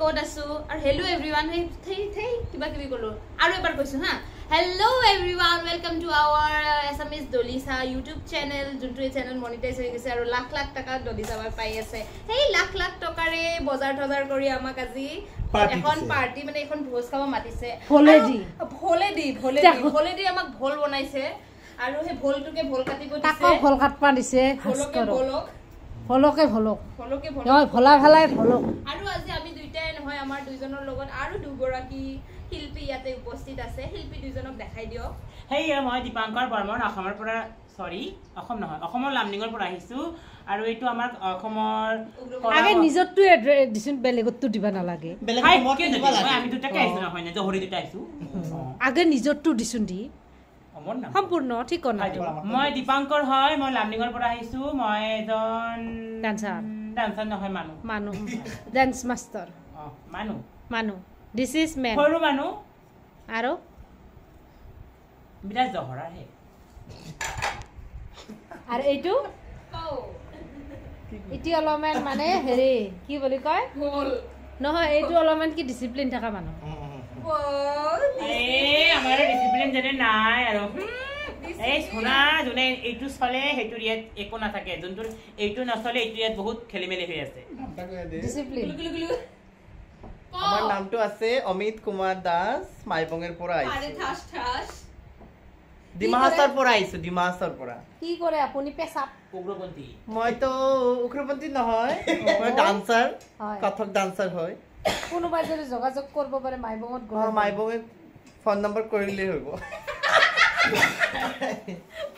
ক'ত আছো আৰু হেল্ল' এভৰিৱান কিবা কিবি ক'লো আৰু এবাৰ কৈছো হা hello' everyone welcome to our Assamese দলিচা ইউটিউব চেনেল যোনটো এই চেনেল মনিটাইজ হৈ গৈছে আৰু লাখ লাখ টকা দলিচা পাই আছে সেই লাখ লাখ টকাৰে বজাৰ থজাৰ কৰি আমাক আজি এখন পাৰ্টি মানে এখন ভোজ খাব মাতিছে ভোলেদি আমাক ভোল বনাইছে আৰু সেই ভোলটোকে ভোল কাটিব দিছে তাকো ভোল কাটপা দিছে ভলকে নহয় ভলা ভালাই ভলক আৰু আজি আমি দুইটাই নহয় আমাৰ দুইজনৰ লগত আৰু দুগৰাকী শিল্পী ইয়াতে উপস্থিত আছে শিল্পী দুইজনক দেখাই দিয়ক হেই মই দীপাংকৰ বৰ্মন অসমৰ পৰা অসম নহয় অসমৰ লামডিঙৰ পৰা আহিছো আৰু এইটো আমাৰ অসমৰ আগে নিজৰটো দিছুন বেলেগতটো দিবা নালাগে আমি দুটাকে আহিছো নহয় নে জহৰি দুটা আহিছো আগে নিজৰটো দিছুন দি সম্পূৰ্ণ ঠিকনা মই দীপাংকৰ হয় মই লামডিঙৰ পৰা আহিছো মই এজন ডান্সাৰ নহয় মানুহ ডান্স মাষ্টাৰ মানুহ দিস ইজ মেন সৰু মানুহ আৰু বিৰাজ জহৰা হে আৰু এইটো ইটি অলপমান মানে হেৰি কি বুলি কয় নহয় এইটো অলপমান কি ডিসিপ্লিন থকা মানুহ আমাৰ ডিসিপ্লিন যেনে নাই আৰু এই সোনা যোনে এইটো চলে সেইটো ইয়াত একো নাথাকে যোনটো এইটো নচলে এইটো ইয়াত বহুত খেলিমেলি হৈ আছে ডিসিপ্লিন আমার নামটো আছে অমিত কুমাৰ দাস মাইবঙৰ পৰা আহিছো ডিমাহাছাৰ পৰা আহিছো ডিমাহাছাৰ পৰা কি কৰে আপুনি পেছাব উগ্ৰপন্থী মইতো উগ্ৰপন্থী নহয় মই ডান্সাৰ কথক ডান্সাৰ হয় কোনোবাই যদি যোগাযোগ কৰিব পাৰে মাইবঙত মাইবঙে ফোন নম্বৰ কৰিলে হ'ব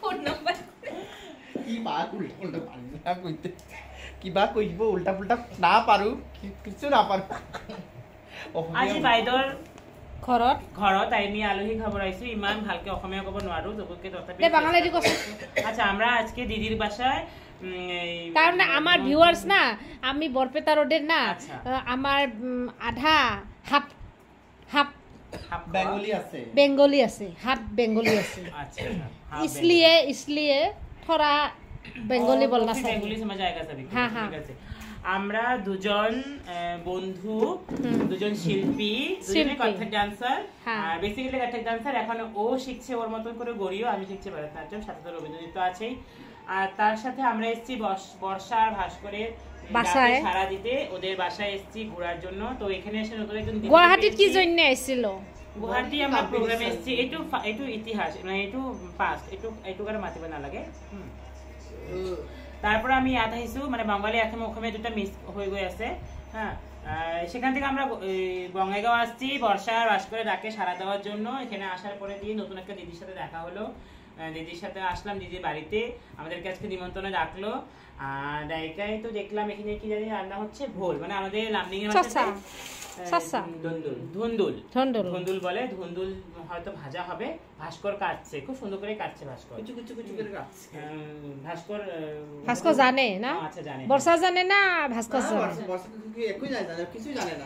ফোন নম্বৰ কিবা কইব উল্টা পুল্টা না পাৰো কিছু না পাৰো আজি বাইদৰ ঘৰত আমি আলহী খবৰ আইছো ইমান ভালকে অসমীয়া ক'ব নোৱাৰো জবকে তথাপি বাংলাতে কষ্ট আচ্ছা আমরা আজকে দিদির বাসায় কারণ আমার ভিউয়ার্স না আমি বরপেটা রোডের না আমার আধা হাফ বেঙ্গলি আছে হাফ বেঙ্গলি আছে अच्छा इसलिए थोड़ा বেঙ্গলি বলনা চাই বেঙ্গলি समझ आएगा सभी ঠিক আছে আমরা দুজন বন্ধু দুজন শিল্পী দুজনে Kathak dancer basically Kathak dancer এখন ও শিখছে ওর মতন করে গড়িও আমি শিখছি ভরতনাট্যম সাথে তো রবীন্দ্রনৃত্য আছেই আর তার সাথে আমরা এসেছি বর্ষার ভাস্করের বাসায় সারা দিতে ওদের বাসায় এসেছি ঘোরার জন্য তো এখানে এসে নতুন একজন গুয়াহাটিত কি জন্য আইছিল গুয়াহাটি আমরা প্রোগ্রামে এসেছি একটু ইতিহাস মানে একটু পাস্ট একটু করে মাতিবা না লাগে তারপর আমি ইয়াত আহিছো মানে বাঙালি এখন অসমীয়া দুটা মিস হয়ে গই আছে হ্যাঁ সেখান থেকে আমরা বঙ্গাইগাঁও আসছি বর্ষার ভাস্করের ডাকে সাড়া দেওয়ার জন্য এখানে আসার পরে দিয়ে নতুন একটা দিদির সাথে দেখা হলো দিদির সাথে আসলাম দিদির বাড়িতে আমাদেরকে আজকে নিমন্ত্রণে ডাকলো আর ডাইকাই তো দেখলাম এখানে কি জানি রান্না হচ্ছে ভোল মানে আমাদের লামডিং এর সাসা ধুন্দুল বলে ধুন্দুল হয়তো ভাজা হবে ভাস্কর কাটছে খুব সুন্দর করে কাটছে ভাস্কর কুচু করে কাটছে ভাস্কর জানে না আচ্ছা জানে বর্ষা জানে না ভাস্কর জানে বর্ষা কি একই জানে না কিছু জানে না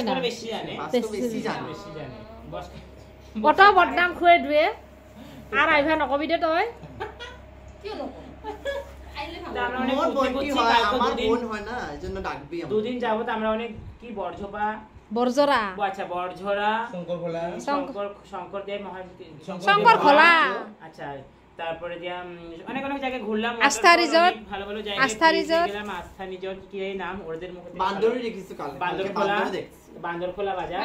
ভাস্কর বেশি জানে বটা বদনাম খুঁয়ে দুয়ে আর আইভা নকবি দে তই কিয় নক দুদিন যাবত আমরা অনেক কি বর্জরা শঙ্করদেব শঙ্কর খোলা আচ্ছা তারপরে অনেক জায়গায় ঘুরলাম আস্থা রিসর্ট ভালো ভালো জায়গা আস্থা রিসর্ট কি এই নাম ওদের মুখে বান্দরখোলা বাজার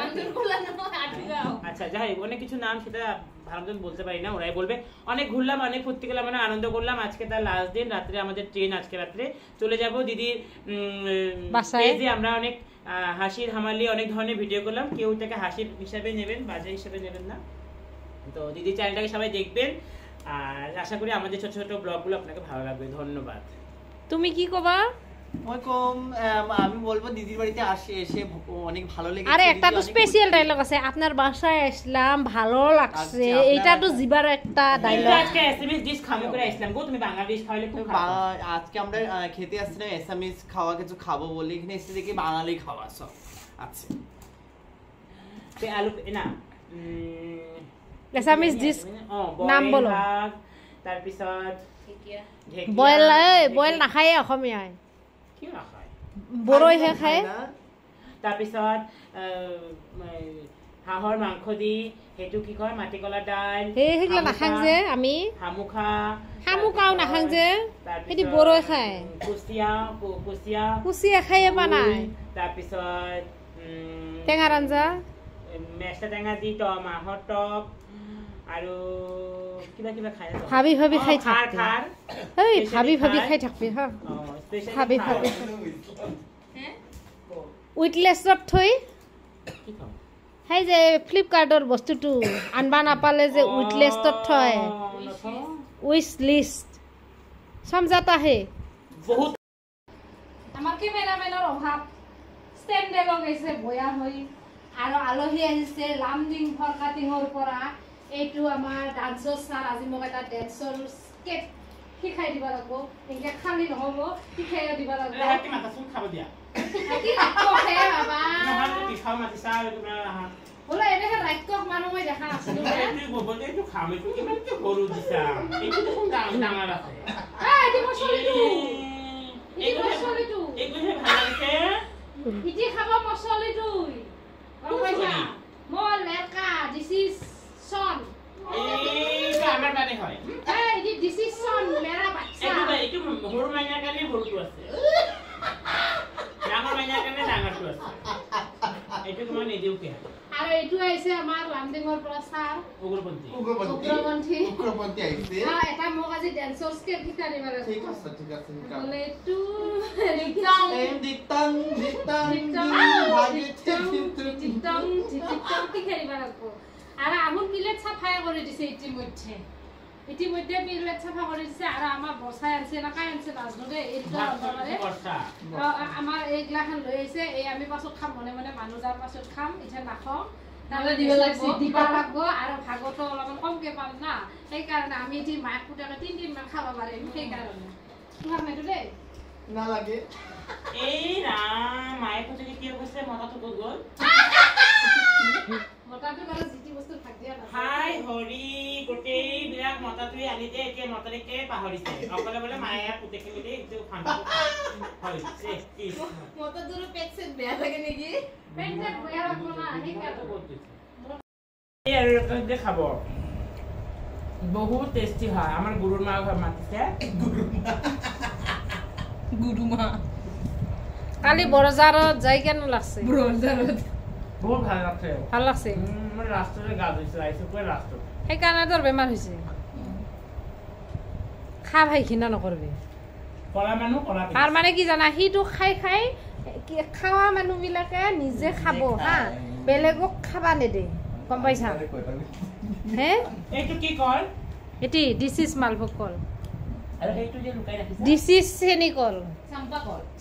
আচ্ছা যাই অনেক কিছু নাম সেটা ভালো মতন বলতে পারি না ওরাই বলবে অনেক ঘুরলাম অনেক ফুর্তি করলাম মানে আনন্দ করলাম আজকে তার লাস্ট দিন রাত্রে আমাদের ট্রেন আজকে রাত্রে চলে যাব দিদির বাসায় আমরা অনেক হাসির হামালি অনেক ধরনের ভিডিও করলাম কেউ তাকে হাসির হিসাবে নেবেন বাজে হিসাবে নেবেন না তো দিদির চ্যানেলটাকে সবাই দেখবেন আর আশা করি আমাদের ছোট ছোট ব্লগগুলো আপনাকে ভালো লাগবে ধন্যবাদ তুমি কি কবা আমি বলবো দিদির বাড়িতে এসে অনেক ভালো লেগেছে আরে একটা তো স্পেশাল ডায়লগ আছে আপনার বাসায় আসলাম ভালো লাগছে এটা তো জিবার একটা ডায়লগ আজকে এসএমএস ডিশ খামু করে আসলাম গো তুমি বাংলা ডিশ খাইলে খুব আজকে আমরা খেতে আসছি না এসএমএস খাওয়া কিছু খাবো বলে এখানে এসে দেখি বাঙালি খাওয়া সব আচ্ছা তে আলু না এসএমএস ডিশ নাম বলো তার পিছত বয়েল নাখায় অসমীয়ায় কি না খায় বড়ই হে খায় তাৰপিছত হাঁহৰ মাংস দি সেইটো কি কয় মাটিকলা দাইল সেইগিলা নাখাং যে আমি শামুকাও নাখাং যে সেইটো বৰৈ খায় কুচিয়া খাই এবা নাই তাৰপিছত টেঙাৰ আঞ্জা মেষ্টা টেঙা দি মাহৰ টক আৰু কিবা কিবা খাই ভাবি ভাবি খাই থাকবি এই ভাবি ভাবি খাই থাকবি হা ভাবি ভাবি উইটলেছত থৈ সেই যে ফ্লিপকাৰ্টৰ বস্তুটো আনবা নাপালে যে উইটলেছত থয় উইচ লিষ্ট সমজাতা হে বহুত আমাৰ কেমেৰামেনৰ অভাৱ ষ্টেণ্ডে লগাইছে বয়া হৈ আৰু আলহী আহিছে লামডিং ফৰকাটিঙৰ পৰা এইটো আমাৰ ডান্সৰ ছাৰ আজি মোক এটা ডেন্সৰ স্কেট শিকাই দিব লাগিব এনেকৈ খালি নহ'ব শিকাই দিব লাগিব খাব দিয়া বোলে এনেকৈ ৰাক্ষস মানুহ মই দেখা নাছিলো খাব মচলিটো মই লেকা দিছ ইজ son আমাৰ মানে হয় এই দিছ ইজ son মেৰা বাচ্চা এইটো সৰু মাইনা কাৰণে সৰুটো আছে ডাঙৰ মাইনা কাৰণে ডাঙৰটো আছে এইটো মই নিদিও কে আৰু এইটো আহিছে আমাৰ লামডিঙৰ পৰা ছাৰ উগ্ৰপন্থী আহিছে এটা মোক আজি ডেন্সৰ স্কেপ শিকাই দিব লাগে ঠিক আছে বোলে এইটো দিটং শিকাই দিব লাগিব আৰু আমুল প্লেট চাফাই কৰি দিছে ইতিমধ্যে প্লেট চাফা কৰি দিছে আৰু আমাৰ বচাই আনছে এনেকৈ আনছে নাজনো দেই এইটো আমাৰ এইগিলাখান লৈ আহিছে এই আমি পাছত খাম মনে মনে মানুহ যাৰ পাছত খাম এতিয়া নাখাওঁ তাৰমানে দিব লাগিব আৰু ভাগতো অলপমান কমকৈ পাম না সেইকাৰণে আমি এতিয়া মাক পুতাকে 3 দিনমান খাব পাৰিম সেইকাৰণে তোমাক নাইতো দেই নালাগে এই ৰাম মায়ে পুতুকি কি কৈছে মতাটো ক'ত গ'ল মতাটো বাৰু জিতি বস্তু ভাগ দিয়া নাই হাই হৰি গোটেই বিৰাট মতাটোৱে আনি দে এতিয়া মতাৰিকে পাহৰিছে অকলে বোলে মায়ে পুতেকে মিলি এইটো ফান্ডা হৰিছে মতাটোৰ পেটছেট বেয়া লাগে নেকি পেটছেট বেয়া লাগব না সেইকাৰণে এই আৰু এটা খাব বহুত টেষ্টি হয় আমাৰ গুৰুৰ মা ঘৰ মাতিছে গুৰুমা কালি বৰজাৰত যাই কেন লাগছে বৰজাৰত বহুত ভাল লাগছে ভাল লাগছে মই ৰাস্তাতে গা ধুইছো আইছো কই ৰাস্তাত সেইকাৰণে তোৰ বেমাৰ হৈছে খা ভাই ঘিনা নকৰবি কলা মানুহ কলা তাৰ মানে কি জানা সিটো খাই খাই খাওয়া মানুহবিলাকে নিজে খাব হা বেলেগক খাবা নেদে গম পাইছা হে এইটো কি কল এটি দিছ ইজ মালভোগ কল আৰু এইটো যে লুকাই ৰাখিছা দিছ ইজ চেনি কল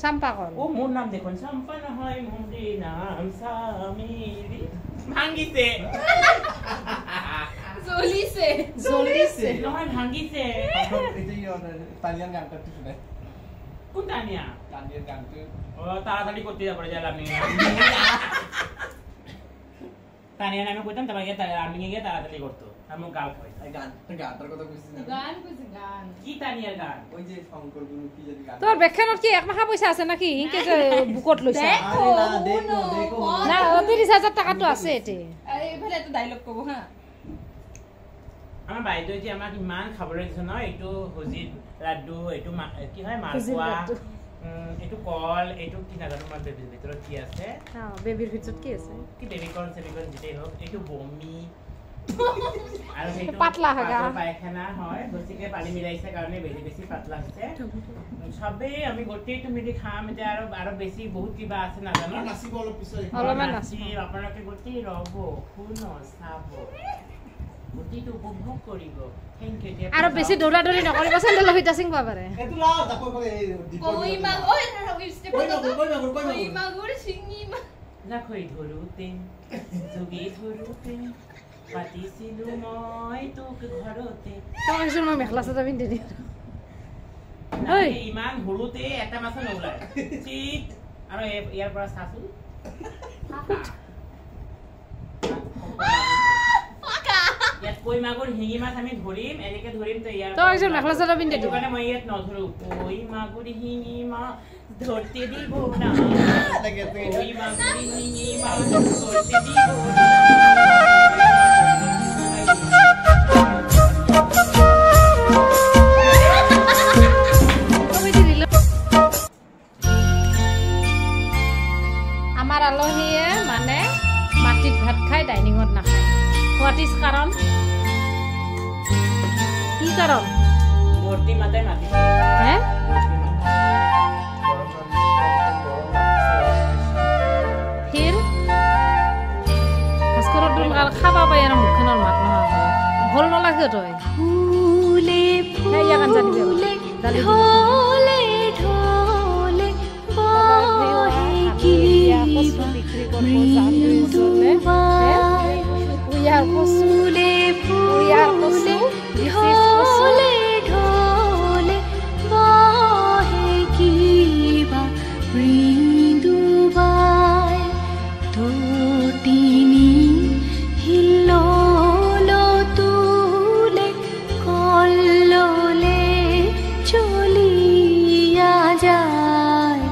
চাম্পা কল ও মোৰ নাম দেখোন চাম্পা নহয় মুন্দি নাম সামিৰি ভাঙিছে জ্বলিছে নহয় ভাঙিছে এইটো তালিয়ান গান করতে শুনে কোন তানিয়া তালিয়ান গানটো ও তাড়াতাড়ি করতে যাব রে আমি তানিয়া নামে কইতাম তোমাকে আমি গিয়ে তাড়াতাড়ি করতো আমি গাল কই গানটার কথা কইছিস না গান কি তানিয়ার গান ওই যে শঙ্কর গুরু কি জানি গান তোর বেখানত কি 1 মাহ পয়সা আছে নাকি হিকে যে বুকট লৈছা দেখো না 30,000 টাকা তো আছে এতে এইফালে এটা ডায়লগ কব হা আমার বাইদেউ যে আমাক ইমান খাবলৈ দিছে ন এইটো হজিত লাড্ডু এইটো কি হয় মালপোৱা এইটো কল এইটো কি নাজানো মই বেবিৰ ভিতৰত কি আছে বেবিৰ ভিতৰত কি আছে কি বেবি কৰ্ন যেতেই হওক এইটো বমি আৰু সেইটো পাতলা হাগা পায়খানা হয় গতিকে পানী মিলাইছে কাৰণে বেছি পাতলা হৈছে সবেই আমি গোটেইটো মিলি খাম এতিয়া আৰু বেছি বহুত কিবা আছে নাজানো নাচিব অলপ পিছত অলপমান নাচি আপোনালোকে গোটেই ৰ'ব শুন চাব গোটেইটো উপভোগ কৰিব থেংক ইউ আৰু বেছি দৌৰা দৌৰি নকৰিব চেণ্ডেল হিটা চিং পাবাৰে এটো লাও দেখো কই মাগৰ স্টেপ কই মাগৰ চিঙি নাখৈ ধৰোতে যোগী ধৰোতে পাতিছিলো মই তোক ঘৰতে তই কিছু মই মেখলা চাদৰ পিন্ধি দিম ঐ ইমান ধৰোতে এটা মাছ নওলায় ঠিক আৰু ইয়াৰ পৰা চাচোন ইয়াত কই মাগুৰ হিঙি মাছ আমি ধৰিম এনেকে ধৰিম তো ইয়াৰ তো একজন মেখলা চাদৰ পিন্ধি এইটো কাৰণে মই ইয়াত নধৰো কই মাগুৰ হিঙি মাছ ধৰতে দিব না কই মাগুৰ হিঙি মাছ ধৰতে দিব না আমাৰ আলহীয়ে মানে মাটিত ভাত খাই ডাইনিঙত নাখায় হোৱাট ইজ কাৰণ কি কাৰণ মূৰ্তি মাতে মাটি হে ফিৰ ভাস্কৰৰ দুন কাল খাবা পাই আৰু মুখখনৰ মাত নোহোৱা হ'ল ভাল নালাগে তই ফুলে ফুলে ঢলে ঢলে বহে কি বিক্রি করব জানলে উয়ার ফুলে ফুলে ঢলে ঢলে বহে কি বা মৃদুবাই তোটিনি হিল্লোলো তুলে কল্লোলে চলিয়া যায়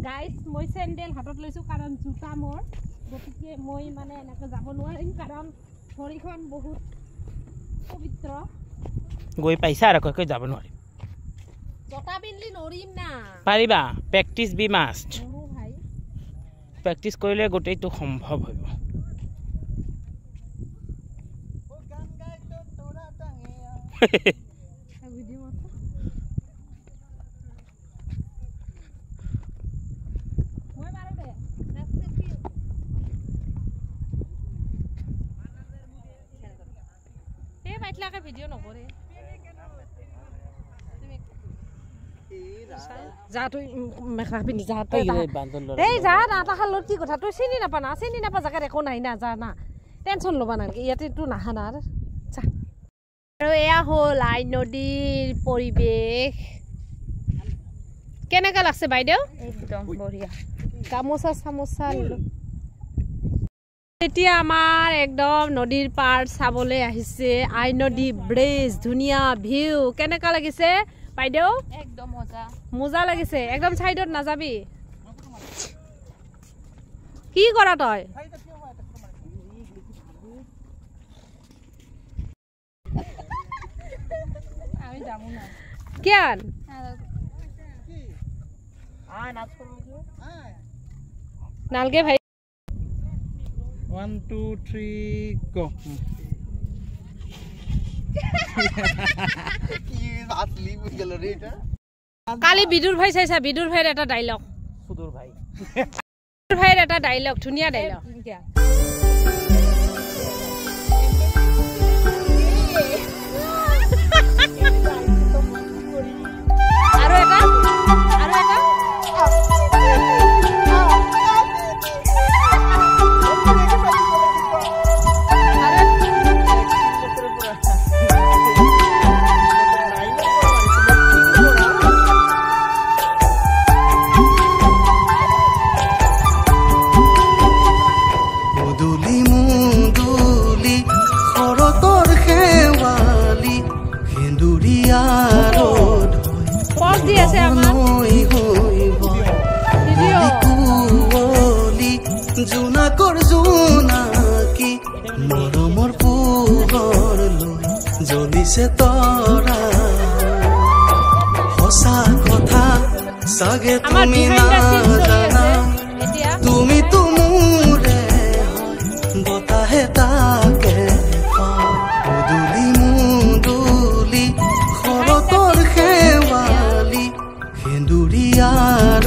গাইস মই স্যান্ডেল হাতত লৈছো কাৰণ জুতা মোৰ গতিকে মই মানে এনেকে যাব নোৱাৰিম কাৰণ ভৰিখন বহুত পবিত্ৰ গৈ পাইছা আৰু কৈ যাব নোৱাৰিম জোতা পিন্ধলি নৰিম না পাৰিবা প্ৰেক্টিস বি মাষ্ট নৰো ভাই প্ৰেক্টিস কৰিলে গোটেইটো সম্ভৱ হ'ব ও গান গাই তো তোৰা টাঙিয়া ভিডিও মত মই মাৰো দে এ বাইটলাকে ভিডিও নকৰে যা তুই মেখলা পিন্ধি যা তই এই যা না তাহাৰ লগত কি কথা তই চিনি নাপা জাগাত একো নাই না যা না টেনচন ল'বা নালাগে ইয়াতে তো নাহা না যা আৰু এয়া হ'ল আই নদীৰ পৰিৱেশ কেনেকা লাগছে বাইদেউ একদম বঢ়িয়া গামোচা চামোচা এতিয়া আমাৰ একদম নদীৰ পাৰ চাবলৈ আহিছে আই নদী ব্ৰিজ ধুনীয়া ভিউ কেনেকা লাগিছে বাইদেউ একদম মজা লাগিছে একদম সাইডত নাযাবি কি কৰা তই আমি যাব না কেন নালগে ভাই 1 2 3 go কি আসলি গেল রে এটা কালি বিদুৰ ভাই চাইছা বিদুৰ ভাইৰ এটা ডায়লগ সুদূৰ ভাই বিদুৰ ভাইৰ এটা ডায়লগ ধুনীয়া ডায়লগ আৰু এটা জোনাকৰ জোনাকি মৰমৰ পোহৰ জ্বলিছে তৰা সঁচা কথা চাগে তুমি নাজানা তুমি তো মোৰে বতাহে তাকে মুদুলি মুদুলি শৰতৰ শেৱালি সেন্দুৰীয়াৰ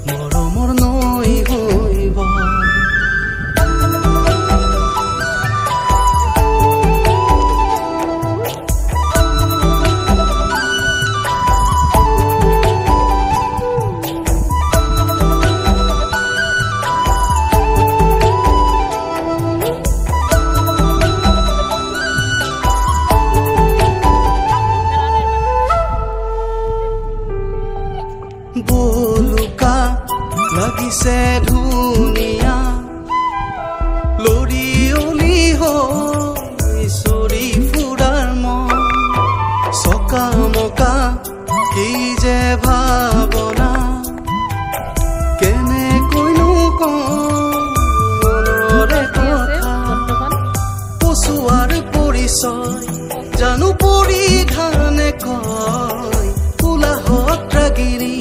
মৰমৰ নৈ হৈব বলুকা লাগিছে ধুনীয়া লৰি অলি হৈ চৰি ফুৰাৰ মন চকা মকা কি যে ভাৱনা কেনেকৈনো কৰে কথা পচুৱাৰ পৰিচয় জানো পৰিধানে কয় কোলাহত ৰাগিৰি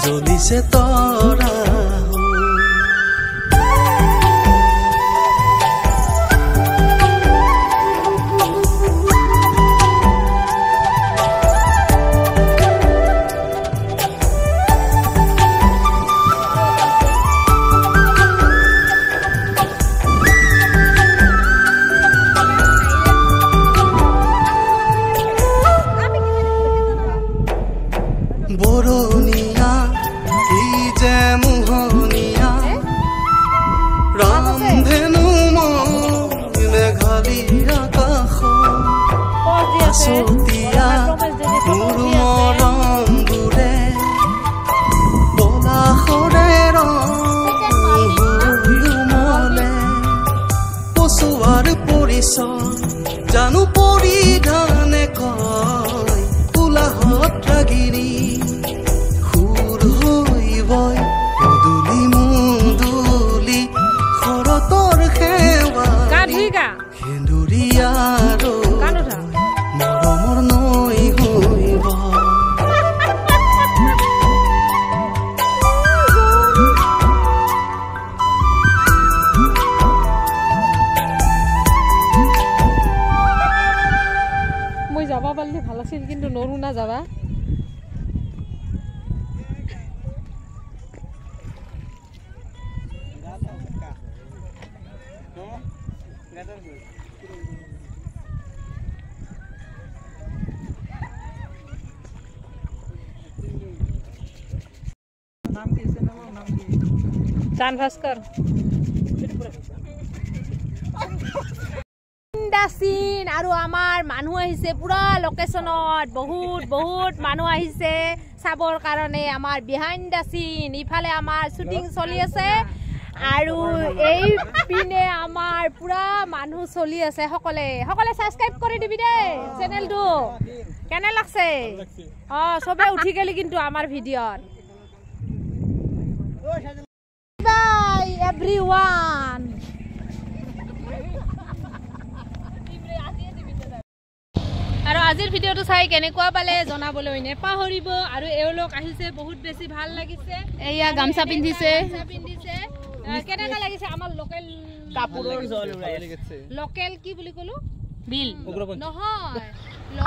জ্বলিছে তৰা বৰণীয়া কি যে মোহনীয়া ৰামধেনু মেঘালী আকাশ আছতীয়া মোৰ মৰমবোৰে পলাশৰে ৰমলে পচুৱাৰ পৰিচয় জানো পৰিধানে কয় কোলাহত ৰাগিৰি মুদুলি মুদুলি শৰতৰ শেৱালি সেন্দুৰীয়াৰ মৰমৰ নৈ হৈব মই যাবা পাৰিলে ভাল আছিল কিন্তু নৰো না যাবা চান ভাস্কৰ চিন আৰু আমাৰ মানুহ আহিছে পুৰা লোকেশ্যনত বহুত মানুহ আহিছে চাবৰ কাৰণে আমাৰ বিহাইণ্ড দ্য চিন ইফালে আমাৰ শ্বুটিং চলি আছে আৰু এই পিনে আমাৰ পুৰা মানুহ চলি আছে সকলে সাবস্ক্ৰাইব কৰি দিবি দে চেনেলটো কেনে লাগছে সবে উঠি গেলি কিন্তু আমাৰ ভিডিঅ'ত বাই এভৰিৱান আৰু আজিৰ ভিডিঅ'টো চাই কেনেকুৱা পালে জনাবলৈ নেপাহৰিব আৰু এওঁলোক আহিছে বহুত বেছি ভাল লাগিছে এয়া গামছা পিন্ধিছে কেনেকুৱা লাগিছে আমাৰ লোকেল কাপোৰৰ জল ওলাইছে লোকেল কি বুলি কলো বিল নহয়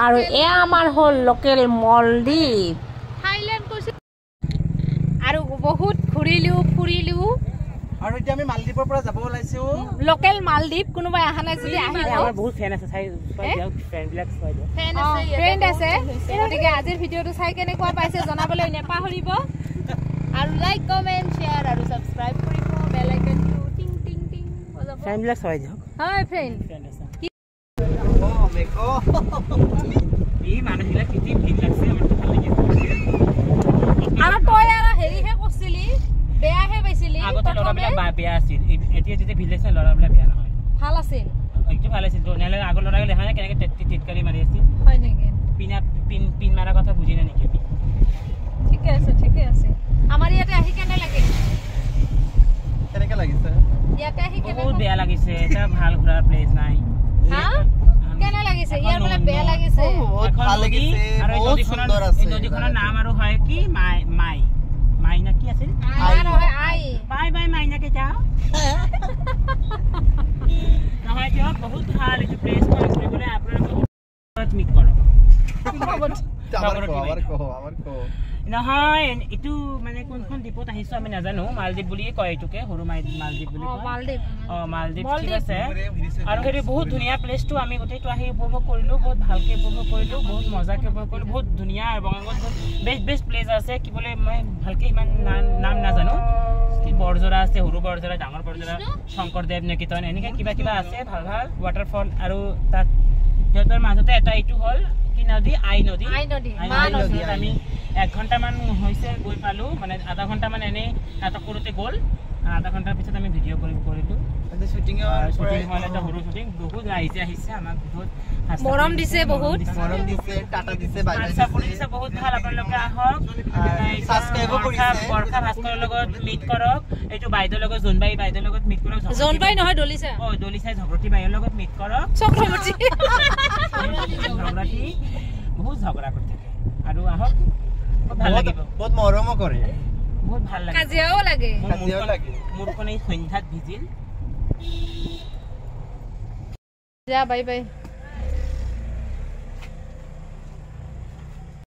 আৰু এয়া আমাৰ হল লোকেল মলদ্বীপ থাইলেণ্ড কৈছে আৰু বহুত ঘুৰিলো ফুৰিলো আৰু এতিয়া আমি মালদ্বীপৰ পৰা যাব ওলাইছো লোকেল মালদ্বীপ কোনোবাই আহা নাই যদি আহিব আমাৰ বহুত ফ্যান আছে চাই দিয়ক ফ্ৰেন্ড বিলাক চাই দিয়ক ফ্ৰেন্ড আছে গতিকে আজিৰ ভিডিঅ'টো চাই কেনেকুৱা পাইছে জনাবলৈ নেপাহৰিব আৰু লাইক কমেন্ট শেয়াৰ আৰু সাবস্ক্ৰাইব কৰিব বেল আইকনটো টিং টিং টিং বজাব ফ্ৰেন্ড বিলাক চাই দিয়ক হয় ফ্ৰেন্ড আছে এই মানুহবিলাক কিতি ভিন লাগছে আমাৰ ভাল লাগিছে আৰু তই আৰু হেৰিহে কৈছিলি বেয়াহে পাইছিলি এতিয়া যেতিয়া ভিলেজ ল'ৰাবিলাক বেয়া নহয় ভাল আছিল একটু ভাল আছিল তো নহলে আগৰ ল'ৰা দেখা নাই কেনেকৈ টিটকাৰি মাৰি আছিল হয় নেকি পিন মাৰা কথা বুজি না নেকি ঠিকে আছে আমাৰ ইয়াতে আহি কেনে লাগে কেনেকৈ লাগিছে ইয়াতে আহি কেনে বহুত বেয়া লাগিছে এটা ভাল ঘূৰাৰ প্লেচ নাই হা কেনে লাগিছে ইয়াৰ মানে বেয়া লাগিছে বহুত ভাল লাগিছে বহুত সুন্দৰ আছে নদীখনৰ নাম আৰু হয় কি মাইনা কি আছিল আই বাই মাইনা কেইটা নহয় কিয় বহুত ভাল এইটো প্লেচ ফুৰিবলৈ আপোনালোকে মিট কৰক আমাৰ কো নহয় এইটো মানে কোনখন দ্বীপত আহিছো আমি নাজানো মালদ্বীপ বুলিয়ে কয় এইটোকে সৰু মালদ্বীপ বুলি কয় মালদ্বীপ ঠিক আছে আৰু সেইটো বহুত ধুনীয়া প্লেচটো আমি গোটেইটো আহি উপভোগ কৰিলো বহুত ভালকে উপভোগ কৰিলো বহুত মজাকে উপভোগ কৰিলো বহুত ধুনীয়া বঙাইগাঁৱত বেষ্ট প্লেচ আছে কি বোলে মই ভালকে ইমান নাম নাজানো বৰজৰা আছে সৰু বৰজৰা ডাঙৰ বৰজৰা শংকৰদেৱ নিকেতন এনেকৈ কিবা আছে ভাল ৱাটাৰফল আৰু তাত সিহঁতৰ মাজতে এটা এইটো হ'ল কি নদী আই নদী আমি 1 ঘণ্টামান হৈছে গৈ পালো মানে আধা ঘণ্টামান এনেই নাটক কৰোঁতে গ'ল আধা ঘণ্টাৰ পিছত আমি ভিডিঅ' কৰিলো শুটিং হ'ল এটা সৰু শুটিং বহুত আহিছে আমাক বহুত মৰম দিছে টাটা দিছে বহুত ভাল আপোনালোকে আহক সাবস্ক্ৰাইব কৰিছে বৰখা ভাস্কৰৰ লগত মিট কৰক এইটো বাইদেউৰ লগত জোনবাই বাইদেউৰ লগত মিট কৰক জোনবাই নহয় দলিছা দলিচাই ঝগৰতি বাইৰ লগত মিট কৰক চক্ৰৱৰ্তী ঝগৰতি বহুত ঝগৰা কৰি থাকে আৰু আহক ভাল লাগিব বহুত মৰমো কৰে বহুত ভাল লাগে কাজিয়াও লাগে মোৰখন এই সন্ধ্যাত ভিজিল যা বাই